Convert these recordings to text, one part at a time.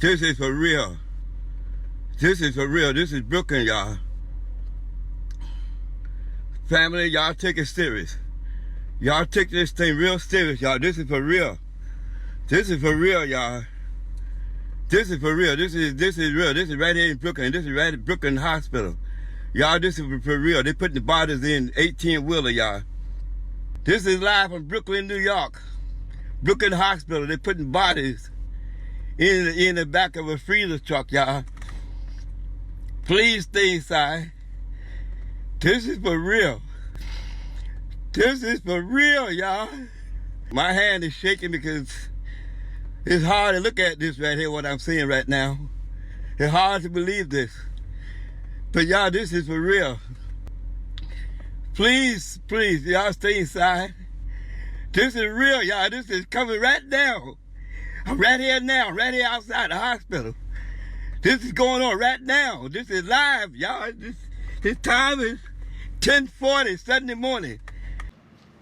This is for real. This is for real. This is Brooklyn, y'all. Family, y'all take it serious. Y'all take this thing real serious, y'all. This is for real. This is for real, y'all. This is for real. This is real. This is right here in Brooklyn. This is right at Brooklyn Hospital. Y'all, this is for real. They putting the bodies in 18-wheeler, y'all. This is live from Brooklyn, New York. Brooklyn Hospital. They putting bodies in the back of a freezer truck, y'all. Please stay inside. This is for real. This is for real, y'all. My hand is shaking because it's hard to look at this right here, what I'm seeing right now. It's hard to believe this. But y'all, this is for real. Please, please, y'all stay inside. This is real, y'all. This is coming right now. I'm right here now, right here outside the hospital. This is going on right now. This is live, y'all. This time is 10:40 Sunday morning.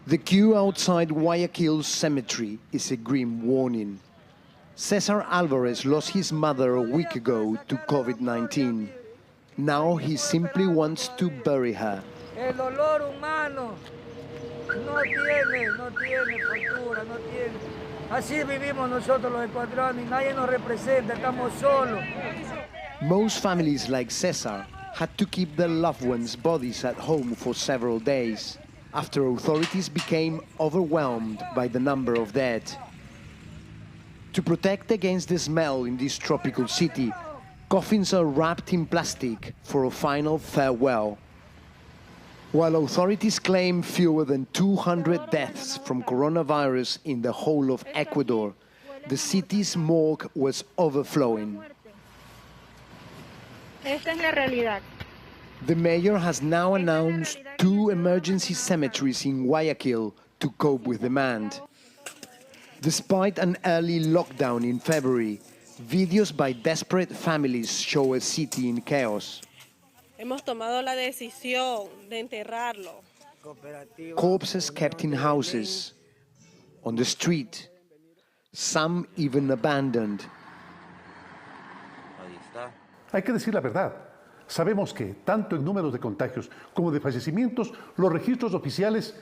The queue outside Guayaquil's cemetery is a grim warning. Cesar Alvarez lost his mother a week ago to COVID-19. Now he simply wants to bury her. El olor humano no tiene factura, no tiene. Así vivimos nosotros los ecuatorianos y nadie nos representa, estamos solos. Most families like Cesar had to keep their loved ones' bodies at home for several days after authorities became overwhelmed by the number of dead. To protect against the smell in this tropical city, coffins are wrapped in plastic for a final farewell. While authorities claim fewer than 200 deaths from coronavirus in the whole of Ecuador, the city's morgue was overflowing. Esta es la realidad. The mayor has now announced 2 emergency cemeteries in Guayaquil to cope with demand. Despite an early lockdown in February, videos by desperate families show a city in chaos. Hemos tomado la decisión de enterrarlo. Corpses kept in houses, on the street, some even abandoned. Hay que decir la verdad. Sabemos que, tanto en números de contagios como de fallecimientos, los registros oficiales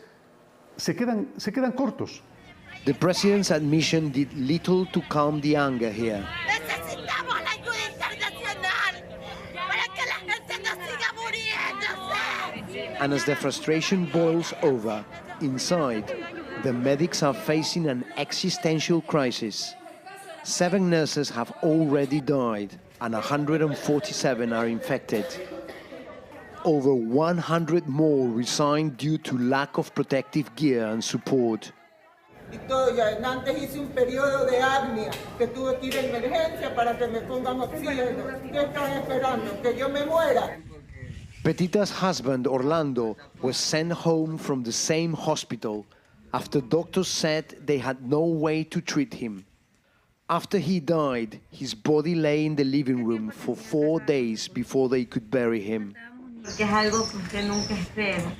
se quedan cortos. The president's admission did little to calm the anger here. Necesitamos la ayuda internacional para que la gente no siga muriéndose. And as the frustration boils over, inside, the medics are facing an existential crisis. 7 nurses have already died, and 147 are infected. Over 100 more resigned due to lack of protective gear and support. Y todo ya. Antes hice un periodo de apnea, que tuve que ir a emergencia para que me pongan oxígeno. ¿Qué están esperando? ¿Que yo me muera? Petita's husband, Orlando, was sent home from the same hospital after doctors said they had no way to treat him. After he died, his body lay in the living room for 4 days before they could bury him. Porque es algo que usted nunca espera,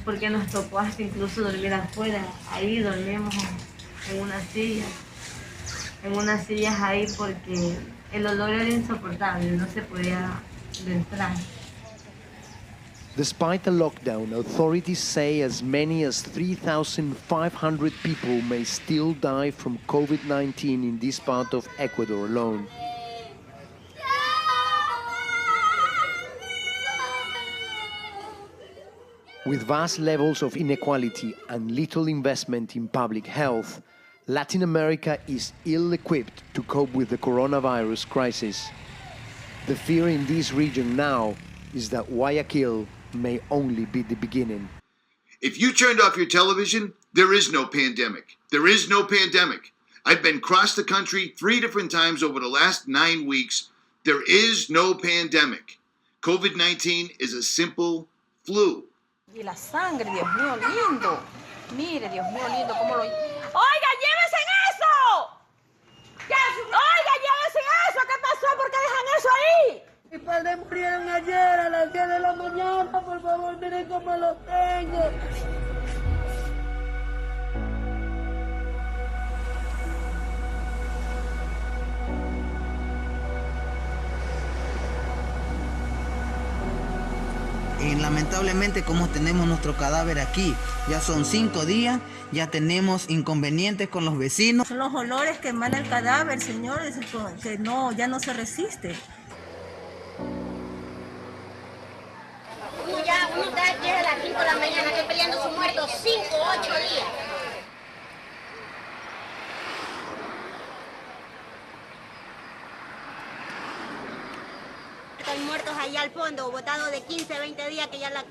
porque nos tocó hasta incluso dormir afuera. Ahí dormimos en unas sillas ahí porque el olor era insoportable, no se podía entrar. Despite the lockdown, authorities say as many as 3,500 people may still die from COVID-19 in this part of Ecuador alone. With vast levels of inequality and little investment in public health, Latin America is ill-equipped to cope with the coronavirus crisis. The fear in this region now is that Guayaquil may only be the beginning. If you turned off your television, there is no pandemic. There is no pandemic. I've been across the country 3 different times over the last 9 weeks. There is no pandemic. COVID-19 is a simple flu. Y la sangre, Dios mío lindo. Mire, Dios mío lindo, cómo lo... ¡Oiga, llévense eso! ¡Oiga, llévense eso! ¿Qué pasó? ¿Por qué dejan eso ahí? Mis padres murieron ayer a las 10 de la mañana, por favor, miren cómo lo tengo. lamentablemente como tenemos nuestro cadáver aquí, ya son 5 días, ya tenemos inconvenientes con los vecinos. Son los olores que emana el cadáver, señores, que no, ya no se resiste. Uno está aquí a las 5 de la mañana, que peleando su muerto 5 o 8 días. Están muertos allá al fondo, botados de 15, 20 días que ya la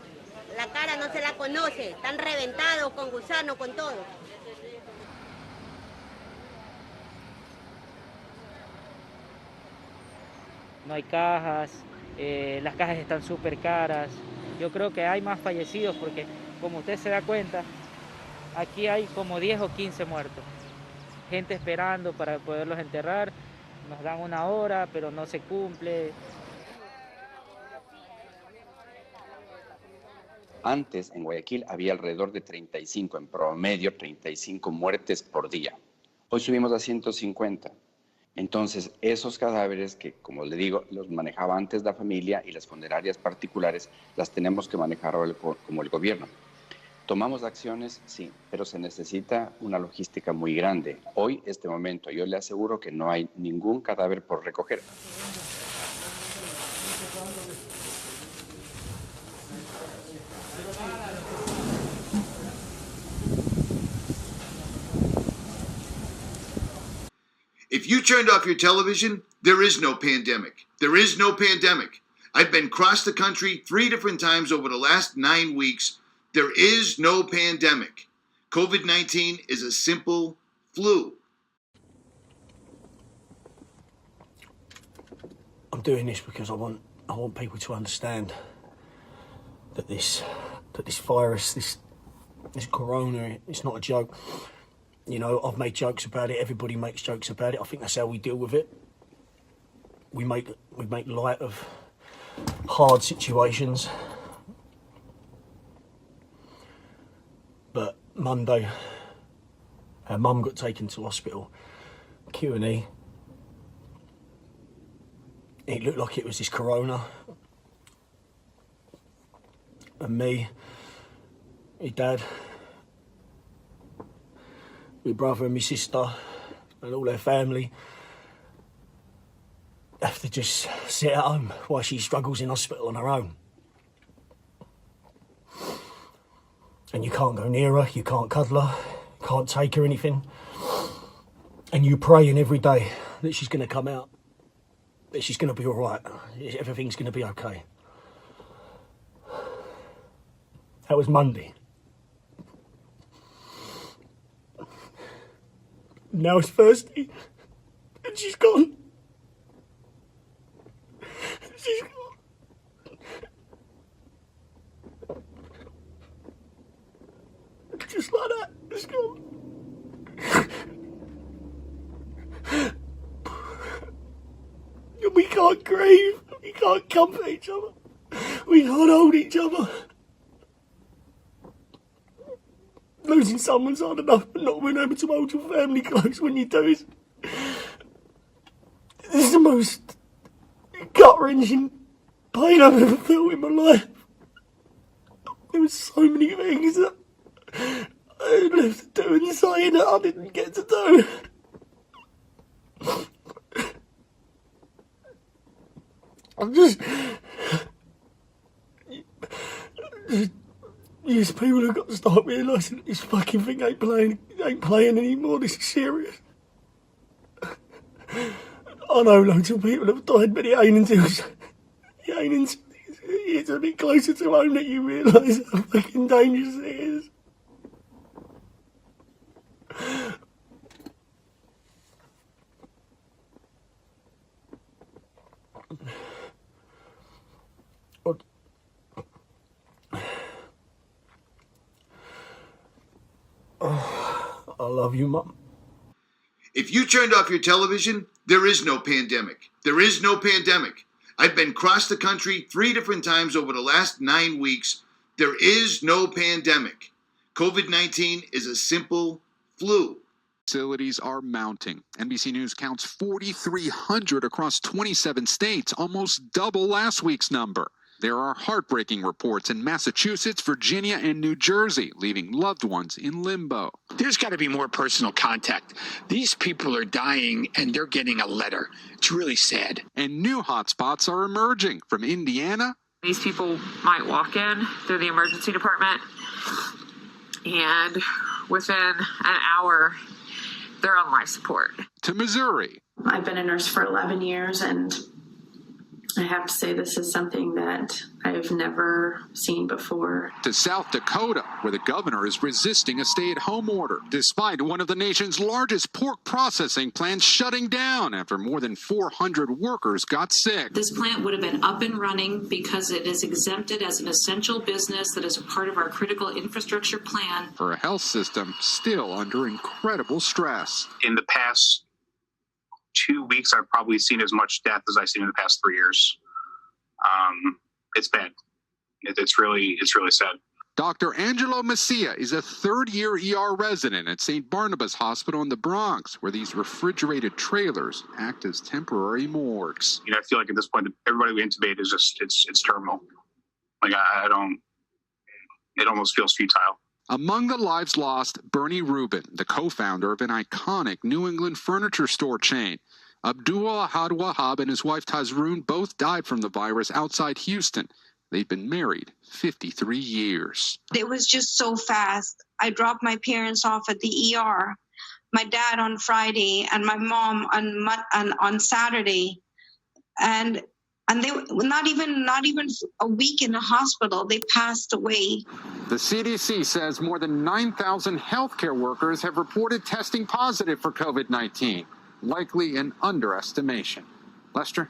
cara no se la conoce. Están reventados con gusano, con todo. No hay cajas, las cajas están súper caras. Yo creo que hay más fallecidos porque, como usted se da cuenta, aquí hay como 10 o 15 muertos. Gente esperando para poderlos enterrar. Nos dan una hora, pero no se cumple. Antes, en Guayaquil, había alrededor de 35, en promedio 35 muertes por día. Hoy subimos a 150. Entonces, esos cadáveres que, como le digo, los manejaba antes la familia y las funerarias particulares, las tenemos que manejar ahora como el gobierno. ¿Tomamos acciones? Sí, pero se necesita una logística muy grande. Hoy, este momento, yo le aseguro que no hay ningún cadáver por recoger. If you turned off your television, there is no pandemic. There is no pandemic. I've been across the country 3 different times over the last 9 weeks. There is no pandemic. COVID-19 is a simple flu. I'm doing this because I want people to understand that this virus, this corona, it's not a joke. You know, I've made jokes about it. Everybody makes jokes about it. I think that's how we deal with it. We make light of hard situations. But Monday, our mum got taken to hospital, Q&E. It looked like it was this corona. And me, my dad, my brother and my sister and all their family have to just sit at home while she struggles in hospital on her own. And you can't go near her, you can't cuddle her, you can't take her anything. And you praying every day that she's going to come out, that she's going to be all right, everything's going to be okay. That was Monday. Now it's Thursday, and she's gone. She's gone. Just like that, it's gone. And we can't grieve, we can't comfort each other, we can't hold each other. Losing someone's hard enough, but not being able to hold your family close when you do is... This is the most gut-wrenching pain I've ever felt in my life. There were so many things that I had left to do and say that I didn't get to do. I'm just... Yes, people have got to start realising that this fucking thing ain't playing anymore. This is serious. I know loads of people have died, but it ain't until it's a bit closer to home that you realise how fucking dangerous it is. I love you, Mum. If you turned off your television, there is no pandemic. There is no pandemic. I've been across the country 3 different times over the last 9 weeks. There is no pandemic. COVID-19 is a simple flu. Facilities are mounting. NBC News counts 4,300 across 27 states, almost double last week's number. There are heartbreaking reports in Massachusetts, Virginia, and New Jersey, leaving loved ones in limbo. There's got to be more personal contact. These people are dying and they're getting a letter. It's really sad. And new hotspots are emerging from Indiana. These people might walk in through the emergency department, and within an hour, they're on life support. To Missouri. I've been a nurse for 11 years, and I have to say this is something that I've never seen before. To South Dakota, where the governor is resisting a stay-at-home order, despite one of the nation's largest pork processing plants shutting down after more than 400 workers got sick. This plant would have been up and running because it is exempted as an essential business that is a part of our critical infrastructure plan. For a health system still under incredible stress. In the past 2 weeks, I've probably seen as much death as I've seen in the past 3 years. It's bad. It's really sad. Dr. Angelo Messia is a third-year ER resident at St. Barnabas Hospital in the Bronx, where these refrigerated trailers act as temporary morgues. I feel like at this point, everybody we intubate is just, it's terminal. Like, I don't, it almost feels futile. Among the lives lost, Bernie Rubin, the co-founder of an iconic New England furniture store chain. Abdul Ahad Wahab and his wife Tazroon both died from the virus outside Houston. They've been married 53 years. It was just so fast. I dropped my parents off at the ER, my dad on Friday and my mom on Saturday. And they were not even a week in the hospital. They passed away. The CDC says more than 9,000 healthcare workers have reported testing positive for COVID-19, likely an underestimation. Lester?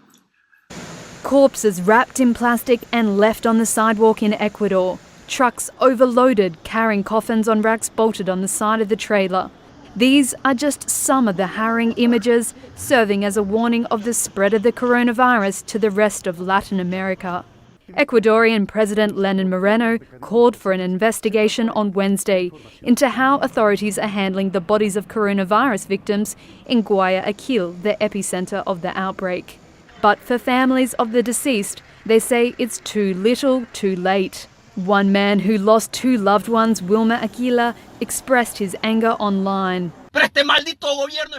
Corpses wrapped in plastic and left on the sidewalk in Ecuador. Trucks overloaded, carrying coffins on racks bolted on the side of the trailer. These are just some of the harrowing images serving as a warning of the spread of the coronavirus to the rest of Latin America. Ecuadorian President Lenin Moreno called for an investigation on Wednesday into how authorities are handling the bodies of coronavirus victims in Guayaquil, the epicenter of the outbreak. But for families of the deceased, they say it's too little, too late. One man who lost two loved ones, Wilmer Aquila, expressed his anger online.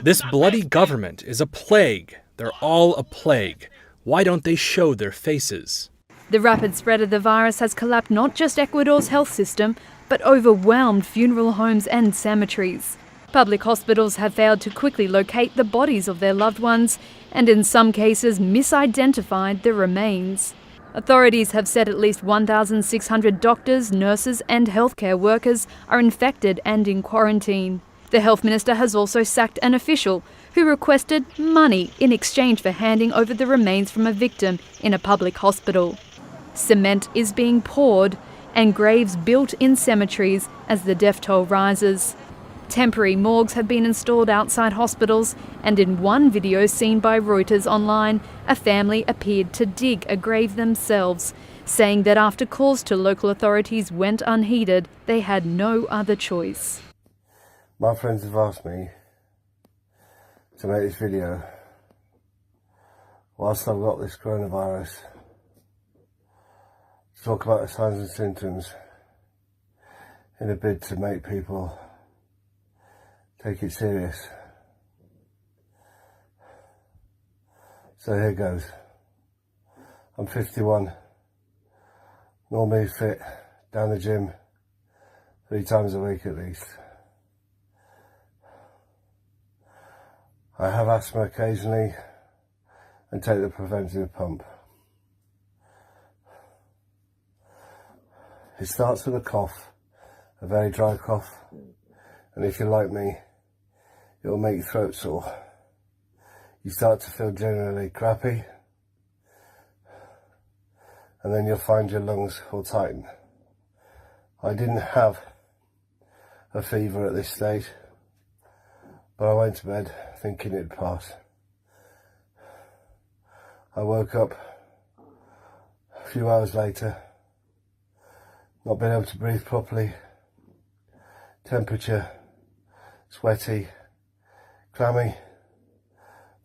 This bloody government is a plague. They're all a plague. Why don't they show their faces? The rapid spread of the virus has collapsed not just Ecuador's health system, but overwhelmed funeral homes and cemeteries. Public hospitals have failed to quickly locate the bodies of their loved ones, and in some cases misidentified the remains. Authorities have said at least 1,600 doctors, nurses and healthcare workers are infected and in quarantine. The health minister has also sacked an official who requested money in exchange for handing over the remains from a victim in a public hospital. Cement is being poured and graves built in cemeteries as the death toll rises. Temporary morgues have been installed outside hospitals, and in one video seen by Reuters online, a family appeared to dig a grave themselves, saying that after calls to local authorities went unheeded, they had no other choice. My friends have asked me to make this video whilst I've got this coronavirus, to talk about the signs and symptoms in a bid to make people take it serious. So here goes. I'm 51, normally fit, down the gym 3 times a week at least. I have asthma occasionally and take the preventative pump. It starts with a cough, a very dry cough, and if you're like me, it will make your throat sore. You start to feel generally crappy, and then you'll find your lungs will tighten. I didn't have a fever at this stage, but I went to bed thinking it'd pass. I woke up a few hours later, not being able to breathe properly, temperature, sweaty, clammy,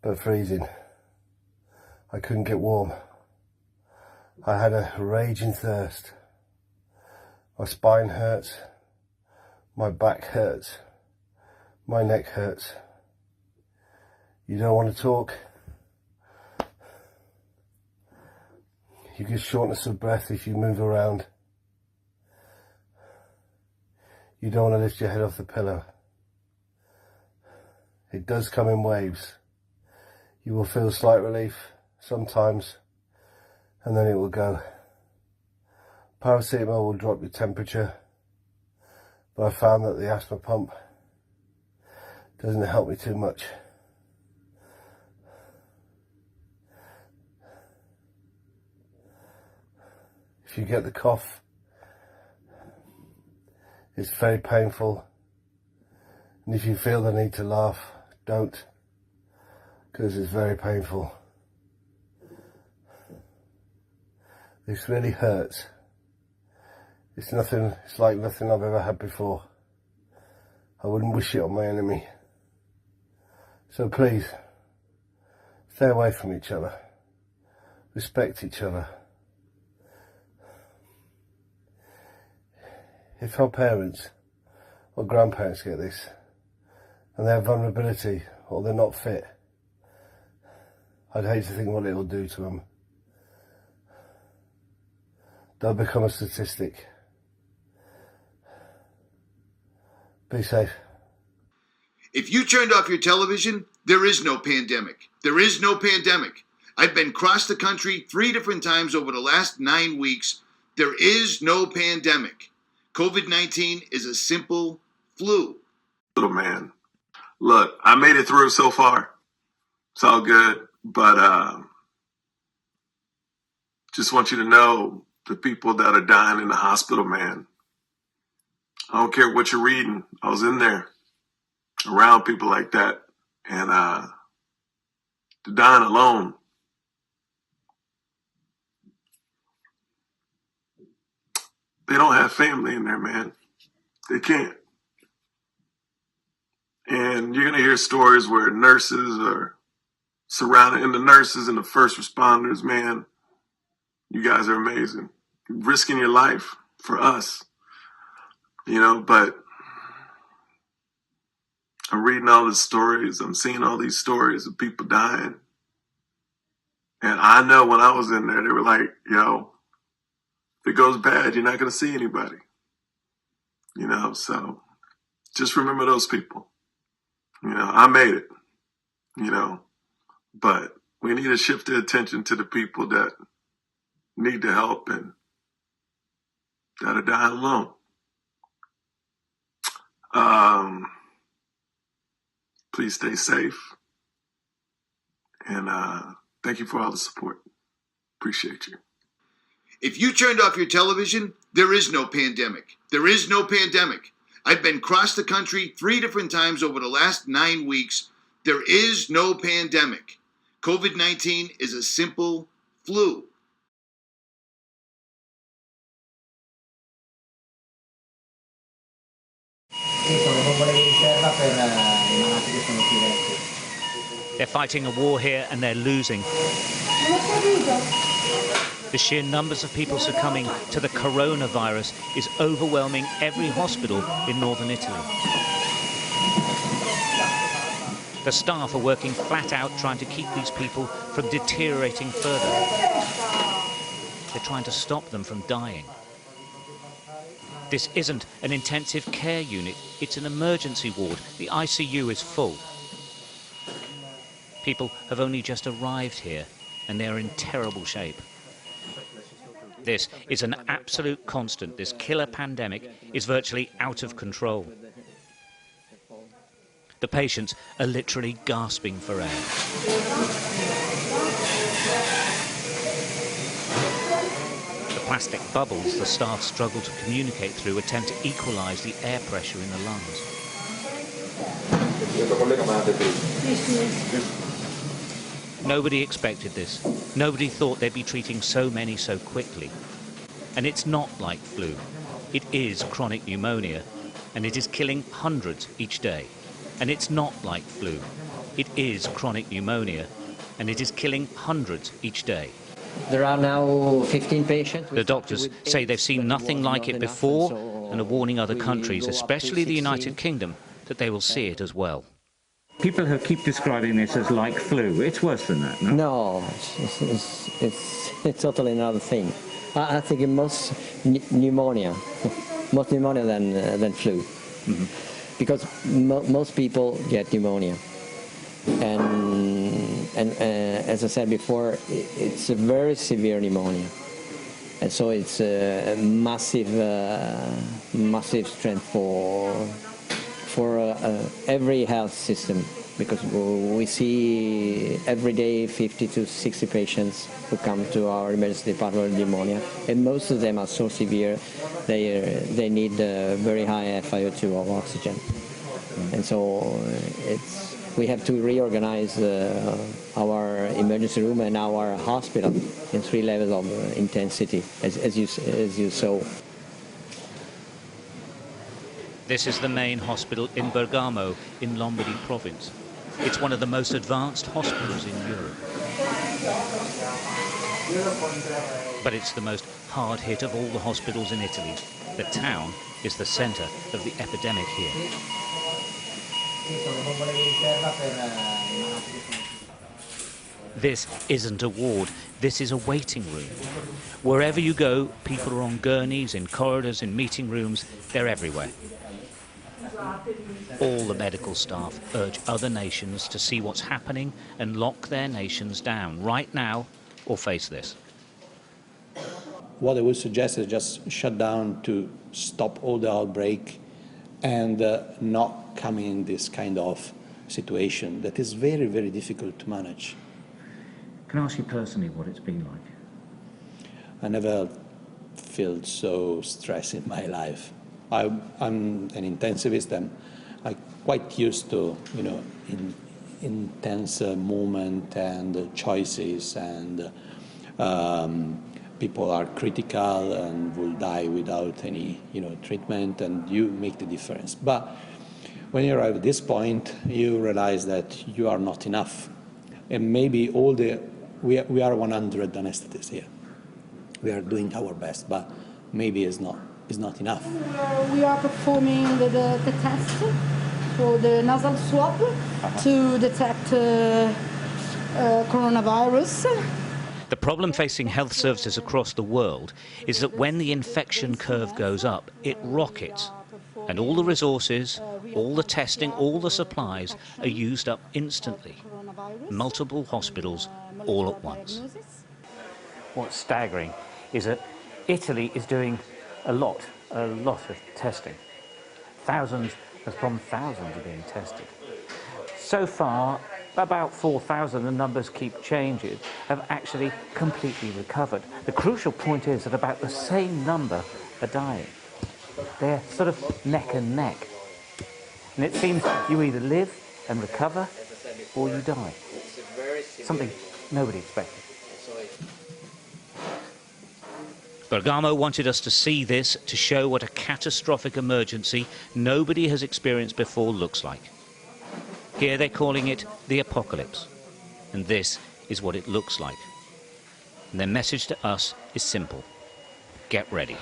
but freezing. I couldn't get warm. I had a raging thirst. My spine hurts. My back hurts. My neck hurts. You don't want to talk. You get shortness of breath if you move around. You don't want to lift your head off the pillow. It does come in waves. You will feel slight relief sometimes, and then it will go. Paracetamol will drop your temperature, but I found that the asthma pump doesn't help me too much. If you get the cough, it's very painful, and if you feel the need to laugh, don't, because it's very painful. This really hurts. It's like nothing I've ever had before. I wouldn't wish it on my enemy. So please, stay away from each other. Respect each other. If our parents or grandparents get this, and they have vulnerability, or they're not fit, I'd hate to think what it'll do to them. They'll become a statistic. Be safe. If you turned off your television, there is no pandemic. There is no pandemic. I've been across the country 3 different times over the last 9 weeks. There is no pandemic. COVID-19 is a simple flu. Little man, look, I made it through so far. It's all good, but just want you to know the people that are dying in the hospital, man. I don't care what you're reading. I was in there around people like that, and they're dying alone. They don't have family in there, man. They can't. And you're going to hear stories where nurses are surrounded, and the nurses and the first responders, man, you guys are amazing. Risking your life for us, you know, but I'm reading all the stories. I'm seeing all these stories of people dying. And I know when I was in there, they were like, yo, if it goes bad, you're not going to see anybody. You know, so just remember those people. You know, I made it, you know, but we need to shift the attention to the people that need the help and that are dying alone. Please stay safe. And thank you for all the support. Appreciate you. If you turned off your television, there is no pandemic. There is no pandemic. I've been across the country 3 different times over the last 9 weeks. There is no pandemic. COVID-19 is a simple flu. They're fighting a war here and they're losing. The sheer numbers of people succumbing to the coronavirus is overwhelming every hospital in northern Italy. The staff are working flat out trying to keep these people from deteriorating further. They're trying to stop them from dying. This isn't an intensive care unit, it's an emergency ward. The ICU is full. People have only just arrived here and they are in terrible shape. This is an absolute constant. This killer pandemic is virtually out of control. The patients are literally gasping for air. The plastic bubbles the staff struggle to communicate through attempt to equalize the air pressure in the lungs. Nobody expected this. Nobody thought they'd be treating so many so quickly. And it's not like flu. It is chronic pneumonia, and it is killing hundreds each day. And it's not like flu. It is chronic pneumonia, and it is killing hundreds each day. There are now 15 patients. The doctors say they've seen nothing like it before and are warning other countries, especially the United Kingdom, that they will see it as well. People keep describing this as like flu. It's worse than that, no? No, it's totally another thing. I think it's most pneumonia, most pneumonia than flu, because most people get pneumonia, and as I said before, it's a very severe pneumonia, and so it's a massive strength for every health system, because we see every day 50 to 60 patients who come to our emergency department with pneumonia, and most of them are so severe they need very high FiO2 of oxygen, and so we have to reorganize our emergency room and our hospital in 3 levels of intensity, as you saw. This is the main hospital in Bergamo in Lombardy province. It's one of the most advanced hospitals in Europe. But it's the most hard hit of all the hospitals in Italy. The town is the centre of the epidemic here. This isn't a ward, this is a waiting room. Wherever you go, people are on gurneys, in corridors, in meeting rooms, they're everywhere. All the medical staff urge other nations to see what's happening and lock their nations down right now or face this. What I would suggest is just shut down to stop all the outbreak and not coming in this kind of situation that is very, very difficult to manage. Can I ask you personally what it's been like? I never felt so stressed in my life. I'm an intensivist, and I'm quite used to, intense moment and choices, and people are critical and will die without any, treatment, and you make the difference. But when you arrive at this point, you realize that you are not enough, and maybe we are 100 anesthetists here. We are doing our best, but maybe it's not enough. We are performing the test for the nasal swab to detect coronavirus. The problem facing health services across the world is that when the infection curve goes up, it rockets. And all the resources, all the testing, all the supplies are used up instantly. Multiple hospitals all at once. What's staggering is that Italy is doing a lot of testing. Thousands upon thousands are being tested. So far, about 4,000, the numbers keep changing, have actually completely recovered. The crucial point is that about the same number are dying. They're sort of neck and neck. And it seems you either live and recover or you die. Something nobody expected. Bergamo wanted us to see this to show what a catastrophic emergency nobody has experienced before looks like. Here they're calling it the apocalypse, and this is what it looks like. And their message to us is simple: get ready.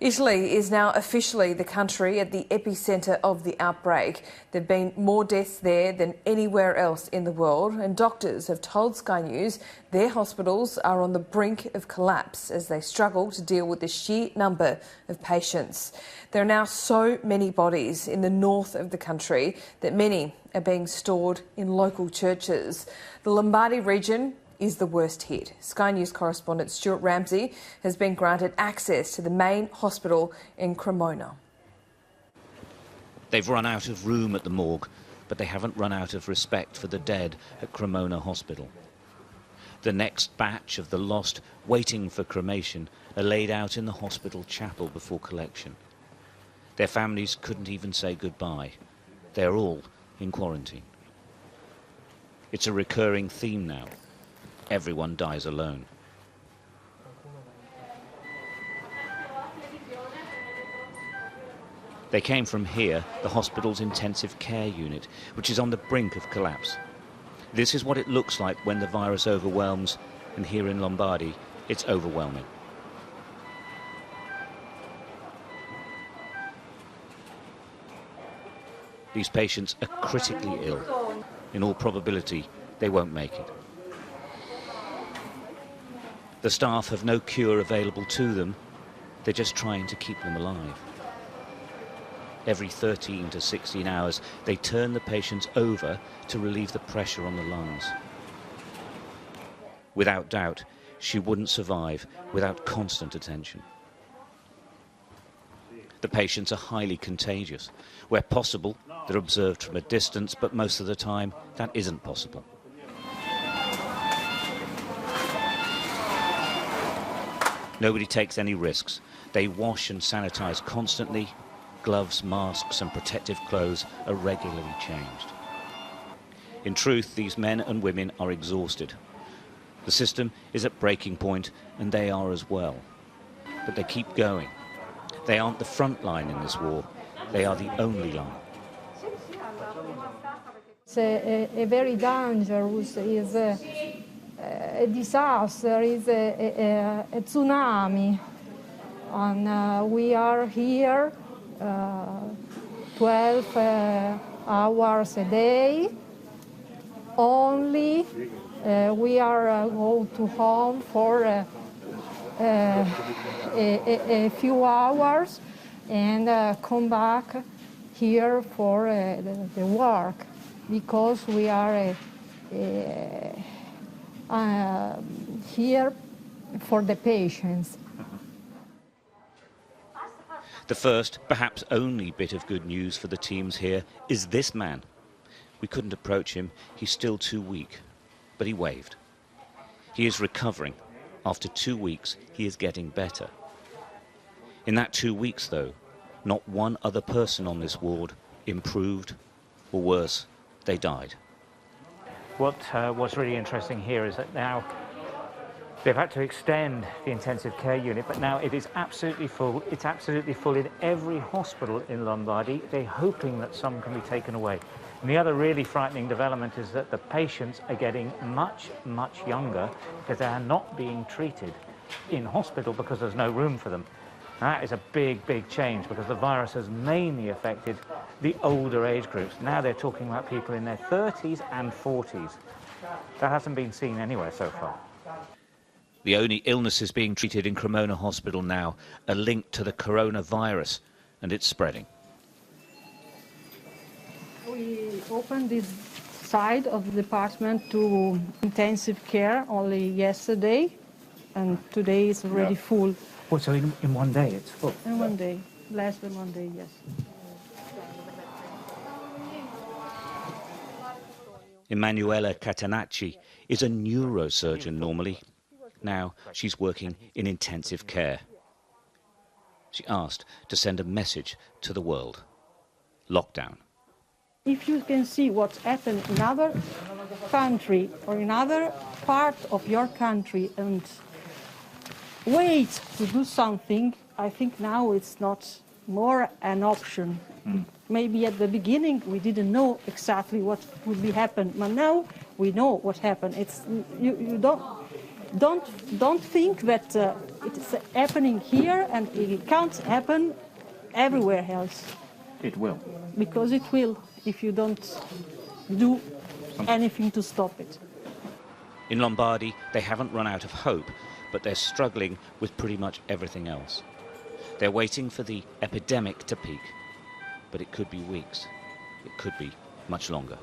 Italy is now officially the country at the epicentre of the outbreak. There have been more deaths there than anywhere else in the world, and doctors have told Sky News their hospitals are on the brink of collapse as they struggle to deal with the sheer number of patients. There are now so many bodies in the north of the country that many are being stored in local churches. The Lombardy region is the worst hit. Sky News correspondent Stuart Ramsey has been granted access to the main hospital in Cremona. They've run out of room at the morgue, but they haven't run out of respect for the dead at Cremona Hospital. The next batch of the lost waiting for cremation are laid out in the hospital chapel before collection. Their families couldn't even say goodbye. They're all in quarantine. It's a recurring theme now. Everyone dies alone. They came from here, the hospital's intensive care unit, which is on the brink of collapse. This is what it looks like when the virus overwhelms And here in Lombardy, it's overwhelming. These patients are critically ill. In all probability, they won't make it. The staff have no cure available to them. They're just trying to keep them alive. Every 13 to 16 hours, they turn the patients over to relieve the pressure on the lungs. Without doubt, she wouldn't survive without constant attention. The patients are highly contagious. Where possible, they're observed from a distance, but most of the time, that isn't possible. Nobody takes any risks. They wash and sanitize constantly. Gloves, masks, and protective clothes are regularly changed. In truth, these men and women are exhausted. The system is at breaking point, and they are as well. But they keep going. They aren't the front line in this war. They are the only line. It's a very dangerous, is a disaster, is a tsunami. And we are here 12 hours a day. Only we are go to home for a few hours and come back here for the work, because we are here for the patients. The first, perhaps only bit of good news for the teams here is this man. We couldn't approach him. He's still too weak, but he waved. He is recovering. After 2 weeks, he is getting better. In that 2 weeks, though, not one other person on this ward improved, or worse, they died. What's really interesting here is that now they've had to extend the intensive care unit, but now it is absolutely full. It's absolutely full in every hospital in Lombardy. They're hoping that some can be taken away. And the other really frightening development is that the patients are getting much, much younger because they are not being treated in hospital because there's no room for them. And that is a big, big change, because the virus has mainly affected the older age groups. Now they're talking about people in their 30s and 40s. That hasn't been seen anywhere so far. The only illnesses being treated in Cremona Hospital now are linked to the coronavirus, and it's spreading. We opened this side of the department to intensive care only yesterday, and today is already full. Oh, so in 1 day it's full? In 1 day, less than 1 day, yes. Emanuela Catanacci is a neurosurgeon normally. Now she's working in intensive care. She asked to send a message to the world. Lockdown. If you can see what's happened in other country or in other part of your country and wait to do something, I think now it's not more an option. Maybe at the beginning we didn't know exactly what would be happen, but now we know what happened. It's you don't think that it's happening here and it can't happen everywhere else. It will. Because it will, if you don't do anything to stop it. In Lombardy, they haven't run out of hope, but they're struggling with pretty much everything else. They're waiting for the epidemic to peak, but it could be weeks. It could be much longer.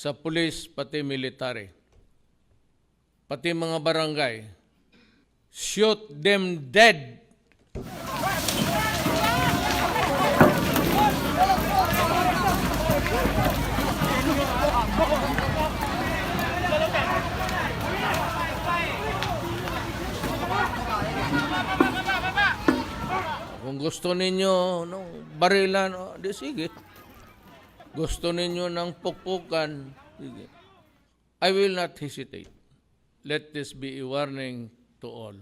Sa pulis, pati military, pati mga barangay, shoot them dead. Kung gusto ninyo ng barilan, di sige. Gusto ninyo ng pukpukan, sige. I will not hesitate. Let this be a warning to all.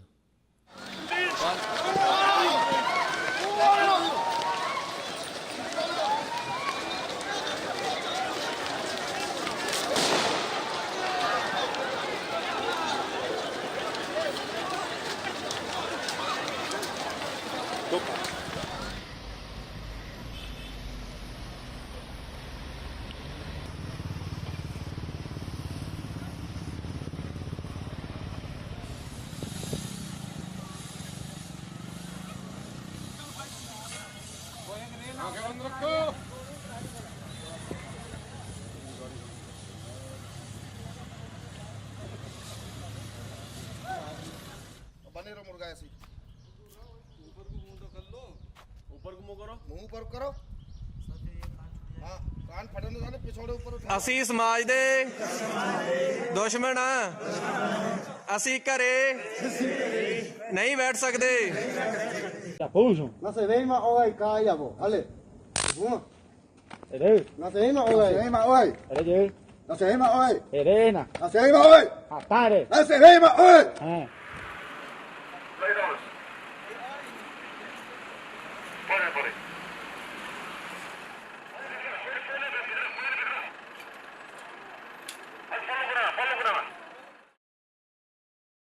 ਅਸੀਂ ਸਮਾਜ ਦੇ ਦੁਸ਼ਮਣ ਆ ਅਸੀਂ ਘਰੇ ਨਹੀਂ ਬੈਠ ਸਕਦੇ No se ve más hoy, calla vos, dale. No se ve más hoy. No se ve más hoy. No se ve más hoy. No se ve más hoy. No se ve más hoy.